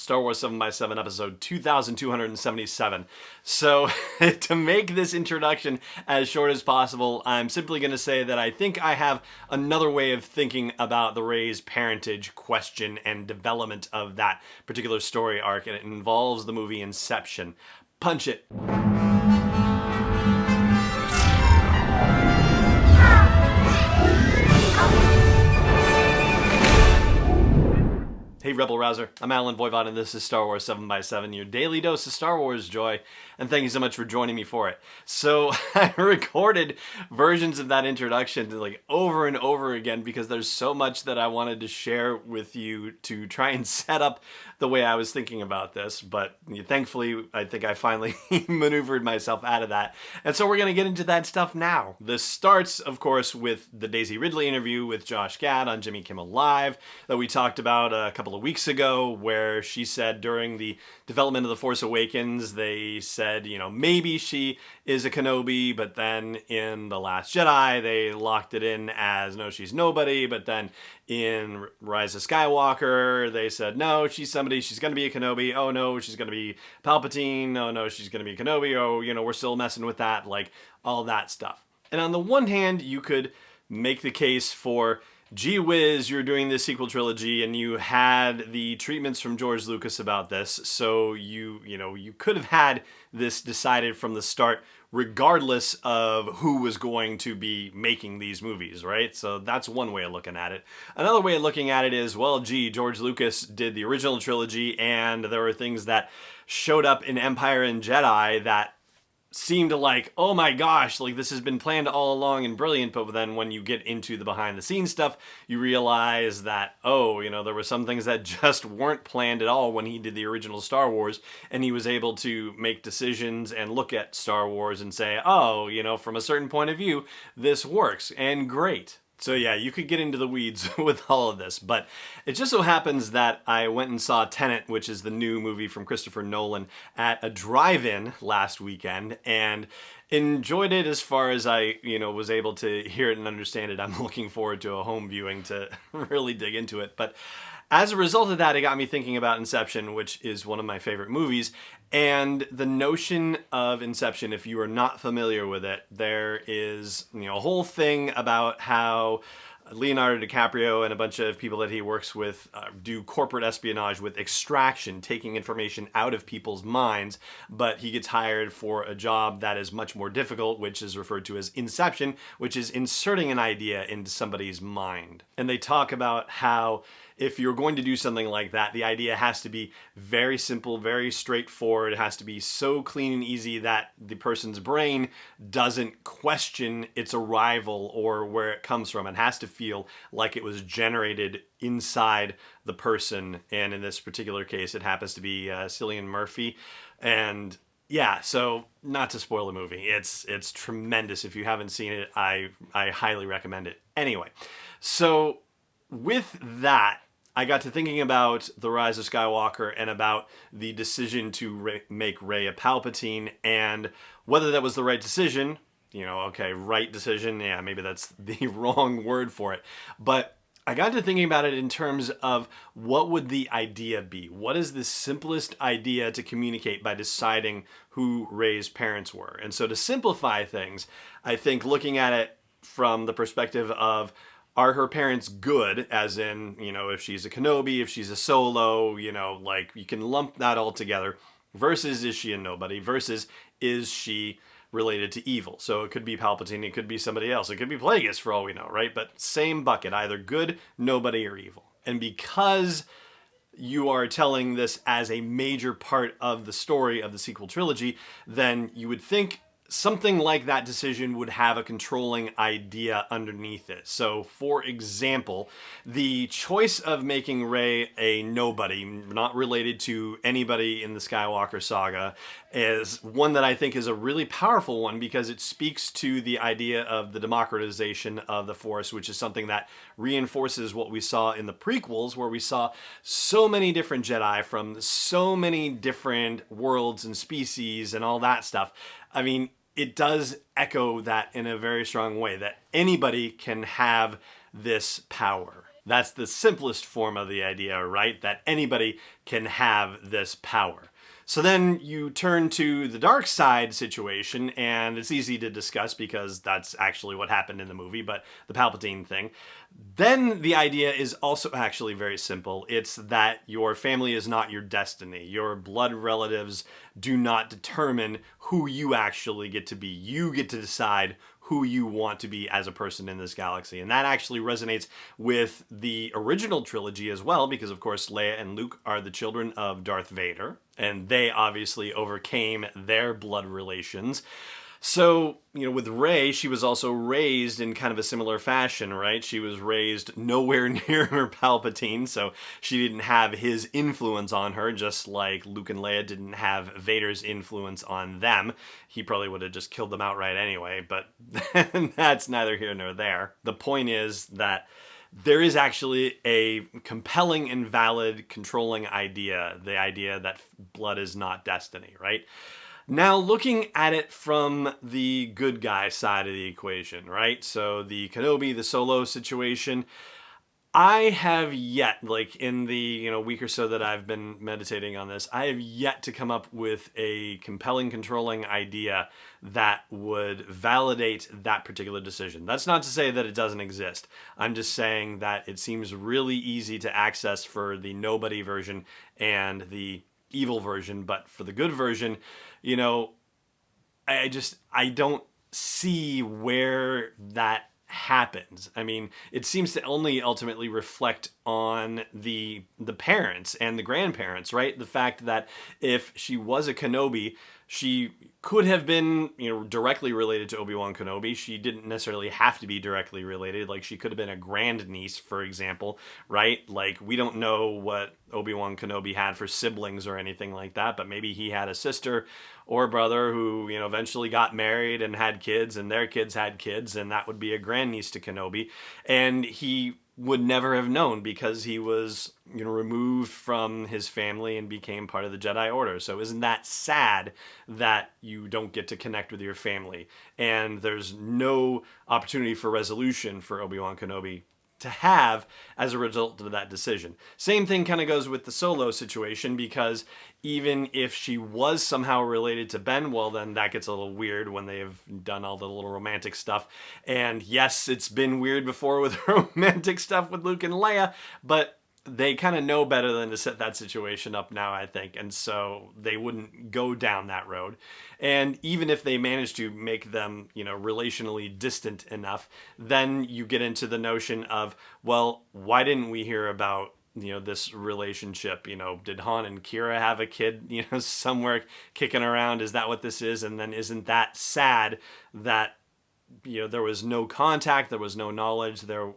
Star Wars 7x7 episode 2277. So to make this introduction as short as possible, I'm simply going to say that I think I have another way of thinking about the Rey's parentage question and development of that particular story arc, and it involves the movie Inception. Punch it. Hey Rebel Rouser, I'm Alan Voivod and this is Star Wars 7x7, your daily dose of Star Wars joy, and thank you so much for joining me for it. So I recorded versions of that introduction like over and over again because there's so much that I wanted to share with you to try and set up the way I was thinking about this, but thankfully I think I finally maneuvered myself out of that. And so we're going to get into that stuff now. This starts, of course, with the Daisy Ridley interview with Josh Gad on Jimmy Kimmel Live that we talked about a couple of weeks ago, where she said during the development of The Force Awakens, they said, you know, maybe she is a Kenobi, but then in The Last Jedi, they locked it in as, no, she's nobody, but then in Rise of Skywalker, they said, no, she's somebody, she's going to be a Kenobi. Oh, no, she's going to be Palpatine. Oh, no, she's going to be Kenobi. Oh, you know, we're still messing with that, like all that stuff. And on the one hand, you could make the case for, gee whiz, you're doing this sequel trilogy and you had the treatments from George Lucas about this, so you could have had this decided from the start regardless of who was going to be making these movies, right? So that's one way of looking at it. Another way of looking at it is, well, gee, George Lucas did the original trilogy and there were things that showed up in Empire and Jedi that seemed like, oh my gosh, like this has been planned all along and brilliant, but then when you get into the behind the scenes stuff, you realize that, oh, you know, there were some things that just weren't planned at all when he did the original Star Wars, and he was able to make decisions and look at Star Wars and say, oh, you know, from a certain point of view, this works, and great. So yeah, you could get into the weeds with all of this, but it just so happens that I went and saw Tenet, which is the new movie from Christopher Nolan, at a drive-in last weekend, and enjoyed it as far as I, was able to hear it and understand it. I'm looking forward to a home viewing to really dig into it, but as a result of that, it got me thinking about Inception, which is one of my favorite movies. And the notion of Inception, if you are not familiar with it, there is a whole thing about how Leonardo DiCaprio and a bunch of people that he works with do corporate espionage with extraction, taking information out of people's minds, but he gets hired for a job that is much more difficult, which is referred to as Inception, which is inserting an idea into somebody's mind. And they talk about how if you're going to do something like that, the idea has to be very simple, very straightforward. It has to be so clean and easy that the person's brain doesn't question its arrival or where it comes from. It has to feel like it was generated inside the person. And in this particular case, it happens to be Cillian Murphy. And yeah, so not to spoil the movie, it's tremendous. If you haven't seen it, I highly recommend it. Anyway, so with that, I got to thinking about The Rise of Skywalker and about the decision to make Rey a Palpatine and whether that was the right decision. Right decision, yeah, maybe that's the wrong word for it. But I got to thinking about it in terms of what would the idea be? What is the simplest idea to communicate by deciding who Rey's parents were? And so to simplify things, I think looking at it from the perspective of, are her parents good, as in, if she's a Kenobi, if she's a Solo, like you can lump that all together, versus is she a nobody, versus is she related to evil? So it could be Palpatine, it could be somebody else, it could be Plagueis for all we know, right? But same bucket, either good, nobody, or evil. And because you are telling this as a major part of the story of the sequel trilogy, then you would think something like that decision would have a controlling idea underneath it. So, for example, the choice of making Rey a nobody, not related to anybody in the Skywalker saga, is one that I think is a really powerful one because it speaks to the idea of the democratization of the Force, which is something that reinforces what we saw in the prequels, where we saw so many different Jedi from so many different worlds and species and all that stuff. I mean, it does echo that in a very strong way, that anybody can have this power. That's the simplest form of the idea, right? That anybody can have this power. So then you turn to the dark side situation, and it's easy to discuss because that's actually what happened in the movie, but the Palpatine thing. Then the idea is also actually very simple. It's that your family is not your destiny. Your blood relatives do not determine who you actually get to be. You get to decide who you want to be as a person in this galaxy. And that actually resonates with the original trilogy as well, because of course Leia and Luke are the children of Darth Vader, and they obviously overcame their blood relations. So, with Rey, she was also raised in kind of a similar fashion, right? She was raised nowhere near her Palpatine, so she didn't have his influence on her, just like Luke and Leia didn't have Vader's influence on them. He probably would have just killed them outright anyway, but that's neither here nor there. The point is that there is actually a compelling and valid controlling idea, the idea that blood is not destiny, right? Now, looking at it from the good guy side of the equation, right? So the Kenobi, the Solo situation, I have yet, in the week or so that I've been meditating on this, I have yet to come up with a compelling, controlling idea that would validate that particular decision. That's not to say that it doesn't exist. I'm just saying that it seems really easy to access for the nobody version and the evil version, but for the good version, I don't see where that happens. I mean, it seems to only ultimately reflect on the parents and the grandparents, right? The fact that if she was a Kenobi, she could have been, directly related to Obi-Wan Kenobi. She didn't necessarily have to be directly related. Like, she could have been a grandniece, for example, right? Like, we don't know what Obi-Wan Kenobi had for siblings or anything like that, but maybe he had a sister or a brother who, eventually got married and had kids, and their kids had kids, and that would be a grandniece to Kenobi. And he would never have known because he was, removed from his family and became part of the Jedi Order. So isn't that sad that you don't get to connect with your family? And there's no opportunity for resolution for Obi-Wan Kenobi to have as a result of that decision. Same thing kind of goes with the Solo situation, because even if she was somehow related to Ben, well, then that gets a little weird when they've done all the little romantic stuff. And yes, it's been weird before with romantic stuff with Luke and Leia, but they kind of know better than to set that situation up now, I think. And so they wouldn't go down that road. And even if they manage to make them, relationally distant enough, then you get into the notion of, well, why didn't we hear about, this relationship? Did Han and Kira have a kid, somewhere kicking around? Is that what this is? And then isn't that sad that, there was no contact, there was no knowledge, there,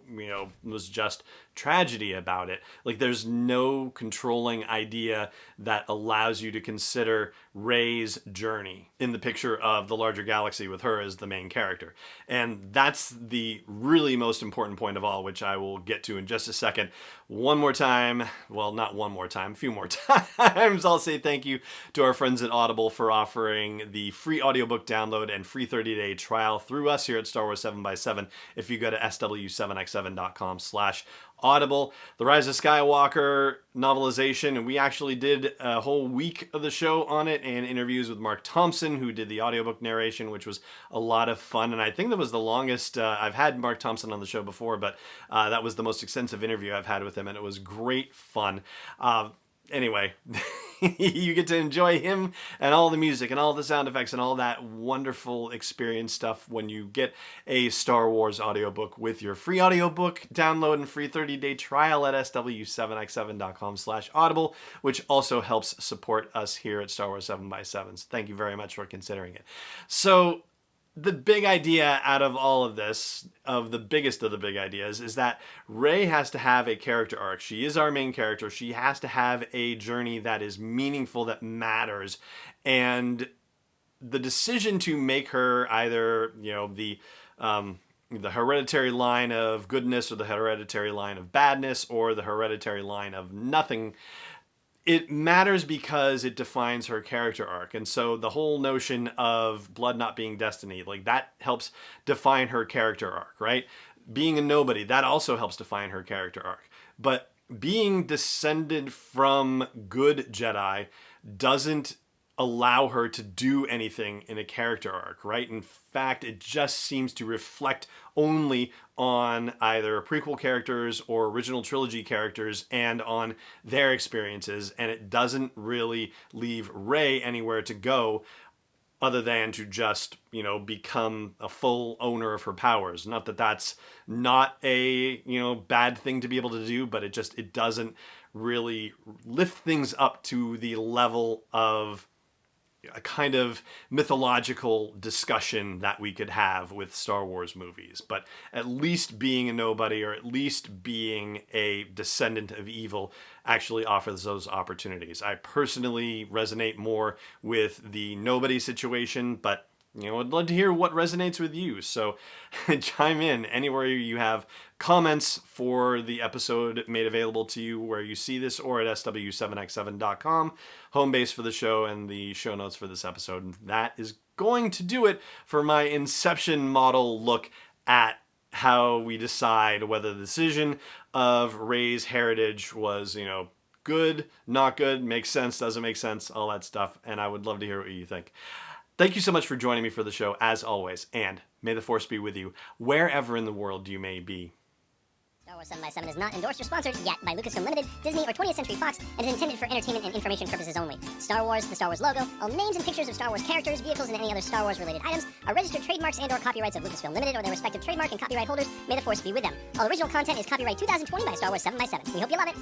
was just tragedy about it. Like, there's no controlling idea that allows you to consider Rey's journey in the picture of the larger galaxy with her as the main character. And that's the really most important point of all, which I will get to in just a second. One more time, well, not one more time, a few more times, I'll say thank you to our friends at Audible for offering the free audiobook download and free 30-day trial through us here at Star Wars 7x7 if you go to sw7x7.com/Audible. The Rise of Skywalker novelization, and we actually did a whole week of the show on it and interviews with Mark Thompson, who did the audiobook narration, which was a lot of fun. And I think that was the longest, I've had Mark Thompson on the show before, but that was the most extensive interview I've had with him, and it was great fun. Anyway, you get to enjoy him and all the music and all the sound effects and all that wonderful experience stuff when you get a Star Wars audiobook with your free audiobook download and free 30-day trial at sw7x7.com/audible, which also helps support us here at Star Wars 7x7. So thank you very much for considering it. So the big idea out of all of this, of the biggest of the big ideas, is that Rey has to have a character arc. She is our main character. She has to have a journey that is meaningful, that matters. And the decision to make her either, the hereditary line of goodness or the hereditary line of badness or the hereditary line of nothing, it matters because it defines her character arc. And so the whole notion of blood not being destiny, like, that helps define her character arc, right? being a nobody, that also helps define her character arc. But being descended from good Jedi doesn't allow her to do anything in a character arc, right? In fact, it just seems to reflect only on either prequel characters or original trilogy characters and on their experiences, and it doesn't really leave Rey anywhere to go other than to just, become a full owner of her powers. Not that that's not a, bad thing to be able to do, but it doesn't really lift things up to the level of a kind of mythological discussion that we could have with Star Wars movies. But at least being a nobody, or at least being a descendant of evil, actually offers those opportunities. I personally resonate more with the nobody situation, but I'd love to hear what resonates with you. So chime in anywhere you have comments for the episode made available to you where you see this, or at sw7x7.com, home base for the show, and the show notes for this episode. And that is going to do it for my Inception model look at how we decide whether the decision of Rey's heritage was, good, not good, makes sense, doesn't make sense, all that stuff. And I would love to hear what you think. Thank you so much for joining me for the show, as always, and may the Force be with you wherever in the world you may be. Star Wars 7x7 is not endorsed or sponsored yet by Lucasfilm Limited, Disney, or 20th Century Fox, and is intended for entertainment and information purposes only. Star Wars, the Star Wars logo, all names and pictures of Star Wars characters, vehicles, and any other Star Wars-related items are registered trademarks and/or copyrights of Lucasfilm Limited or their respective trademark and copyright holders. May the Force be with them. All original content is copyright 2020 by Star Wars 7x7. We hope you love it.